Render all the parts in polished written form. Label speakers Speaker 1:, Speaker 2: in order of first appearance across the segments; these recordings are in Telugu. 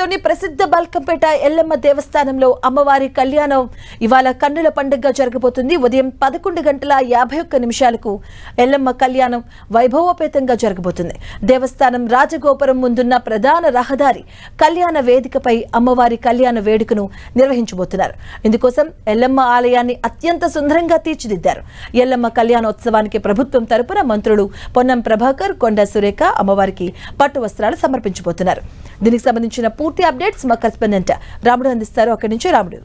Speaker 1: నగరంలోని ప్రసిద్ధ బల్కంపేట ఎల్లమ్మ దేవస్థానంలో అమ్మవారి కళ్యాణం ఇవాళ కన్నుల పండుగగా జరగబోతుంది. ఉదయం 11:51 ఎల్లమ్మ కళ్యాణం వైభవోపేతంగా జరగబోతుంది. దేవస్థానం రాజగోపురం ముందున్న ప్రధాన రహదారి కళ్యాణ వేదికపై అమ్మవారి కళ్యాణ వేడుకను నిర్వహించబోతున్నారు. ఇందుకోసం ఎల్లమ్మ ఆలయాన్ని అత్యంత సుందరంగా తీర్చిదిద్దారు. ఎల్లమ్మ కళ్యాణోత్సవానికి ప్రభుత్వం తరపున మంత్రులు పొన్నం ప్రభాకర్, కొండ సురేఖ అమ్మవారికి పట్టు వస్త్రాలు సమర్పించబోతున్నారు. దీనికి సంబంధించిన పూర్తి అప్డేట్స్ మా కరెస్పాండెంట్ రాముడు అందిస్తారు. అక్కడి నుంచి రాముడు.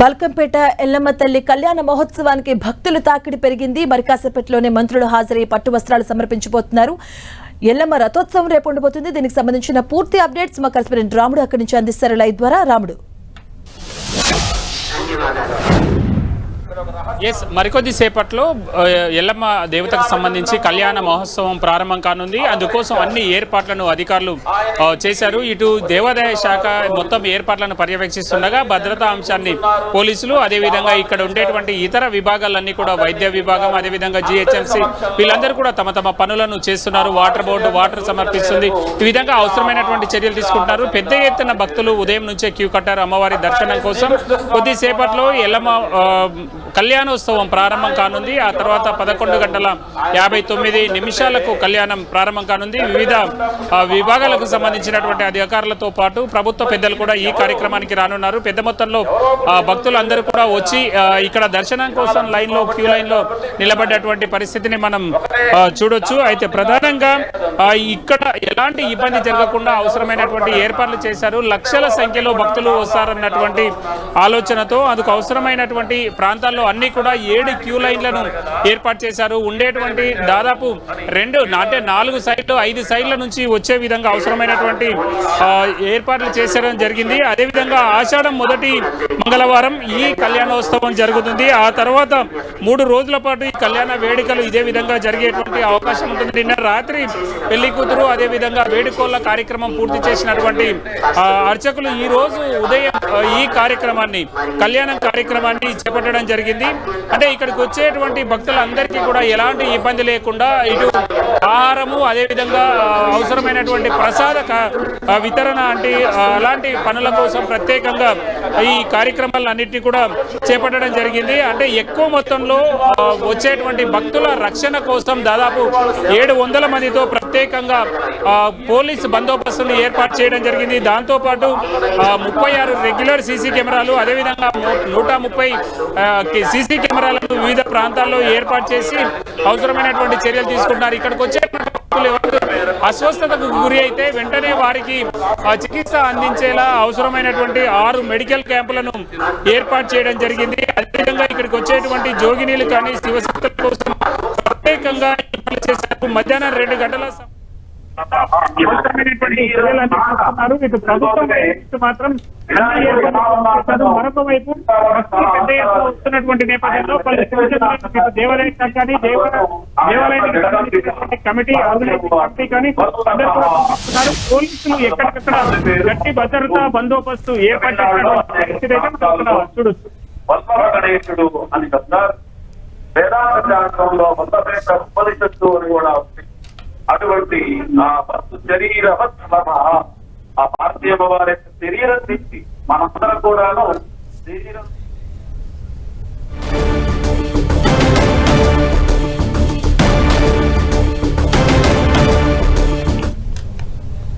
Speaker 1: బల్కంపేట ఎల్లమ్మ తల్లి కళ్యాణ మహోత్సవానికి భక్తుల తాకిడి పెరిగింది. మరి కాసేపట్లోనే మంత్రులు హాజరై పట్టు వస్త్రాలు సమర్పించబోతున్నారు. ఎల్లమ్మ రథోత్సవం రేపు ఉండబోతుంది. దీనికి సంబంధించిన పూర్తి అప్డేట్స్ మా కరెస్పాండెంట్ రాముడు అక్కడి నుంచి అందిస్తారు లైవ్ ద్వారా. రాముడు.
Speaker 2: మరికొద్ది సేపట్లో ఎల్లమ్మ దేవతకు సంబంధించి కళ్యాణ మహోత్సవం ప్రారంభం కానుంది. అందుకోసం అన్ని ఏర్పాట్లను అధికారులు చేశారు. ఇటు దేవాదాయ శాఖ మొత్తం ఏర్పాట్లను పర్యవేక్షిస్తుండగా భద్రతా అంశాన్ని పోలీసులు, అదేవిధంగా ఇక్కడ ఉండేటువంటి ఇతర విభాగాలన్నీ కూడా వైద్య విభాగం, అదేవిధంగా GHMC వీళ్ళందరూ కూడా తమ తమ పనులను చేస్తున్నారు. వాటర్ బోర్డు వాటర్ సమర్పిస్తుంది. ఈ విధంగా అవసరమైనటువంటి చర్యలు తీసుకుంటున్నారు. పెద్ద ఎత్తున భక్తులు ఉదయం నుంచే క్యూ కట్టారు అమ్మవారి దర్శనం కోసం. కొద్దిసేపట్లో ఎల్లమ్మ కళ్యాణోత్సవం ప్రారంభం కానుంది. ఆ తర్వాత 11:59 కళ్యాణం ప్రారంభం కానుంది. వివిధ విభాగాలకు సంబంధించినటువంటి అధికారులతో పాటు ప్రభుత్వ పెద్దలు కూడా ఈ కార్యక్రమానికి రానున్నారు. పెద్ద మొత్తంలో భక్తులందరూ కూడా వచ్చి ఇక్కడ దర్శనం కోసం క్యూ లైన్లో నిలబడ్డటువంటి పరిస్థితిని మనం చూడొచ్చు. అయితే ప్రధానంగా ఇక్కడ ఎలాంటి ఇబ్బంది జరగకుండా అవసరమైనటువంటి ఏర్పాట్లు చేశారు. లక్షల సంఖ్యలో భక్తులు వస్తారన్నటువంటి ఆలోచనతో అందుకు అవసరమైనటువంటి ప్రాంతాల్లో అన్ని కూడా 7 క్యూ లైన్లను ఏర్పాటు చేశారు. ఉండేటువంటి దాదాపు 4 సైడ్లు 5 సైడ్ల నుంచి వచ్చే విధంగా అవసరమైనటువంటి ఏర్పాట్లు చేసడం జరిగింది. అదేవిధంగా ఆషాఢం మొదటి మంగళవారం ఈ కళ్యాణోత్సవం జరుగుతుంది. ఆ తర్వాత 3 రోజుల పాటు ఈ కళ్యాణ వేడుకలు ఇదే విధంగా జరిగేటువంటి అవకాశం ఉంటుంది. నిన్న రాత్రి పెళ్లి కూతురు అదేవిధంగా వేడుకోళ్ల కార్యక్రమం పూర్తి చేసినటువంటి అర్చకులు ఈ రోజు ఉదయం ఈ కార్యక్రమాన్ని కళ్యాణం కార్యక్రమాన్ని చేపట్టడం జరిగింది. అంటే ఇక్కడికి వచ్చేటువంటి భక్తులందరికీ కూడా ఎలాంటి ఇబ్బంది లేకుండా ఇటు ఆహారము అదేవిధంగా అవసరమైనటువంటి ప్రసాద వితరణ అంటే అలాంటి పనుల కోసం ప్రత్యేకంగా ఈ కార్యక్రమాలన్నింటినీ కూడా చేపట్టడం జరిగింది. అంటే ఎక్కువ మొత్తంలో వచ్చేటువంటి భక్తుల రక్షణ కోసం దాదాపు 700 మందితో ప్రత్యేకంగా పోలీసు బందోబస్తును ఏర్పాటు చేయడం జరిగింది. దాంతోపాటు 36 రెగ్యులర్ సీసీ కెమెరాలు అదేవిధంగా 130 సీసీ కెమెరాలను వివిధ ప్రాంతాల్లో ఏర్పాటు చేసి అవసరమైనటువంటి చర్యలు తీసుకుంటున్నారు. ఇక్కడికి వచ్చే అస్వస్థతకు గురి అయితే వెంటనే వారికి చికిత్స అందించేలా అవసరమైనటువంటి 6 మెడికల్ క్యాంపులను ఏర్పాటు చేయడం జరిగింది. అదేవిధంగా ఇక్కడికి వచ్చేటువంటి జోగినీలు కానీ శివశక్తుల కోసం ప్రత్యేకంగా చేశారు. మధ్యాహ్నం 2 గంటల ఇటు ప్రభుత్వం మాత్రం మరొక వైపు పెద్ద ఎత్తున వస్తున్నటువంటి నేపథ్యంలో పలు దేవాలయ శాఖ కానీ దేవాలయానికి కమిటీ కానీ అందరూ కూడా పంపిస్తున్నారు. పోలీసులు ఎక్కడికక్కడ గట్టి భద్రతా బందోబస్తు ఏర్పాటు చూడొచ్చు.
Speaker 3: గణేశుడు అని చెప్తారు. వేదాంత శాస్త్రంలో ఉపనిషత్తు అని కూడా అటువంటి ఆ వస్తు శరీర ఆ పార్థివ వారి శరీరం నుంచి మనందరం కూడాను శరీరం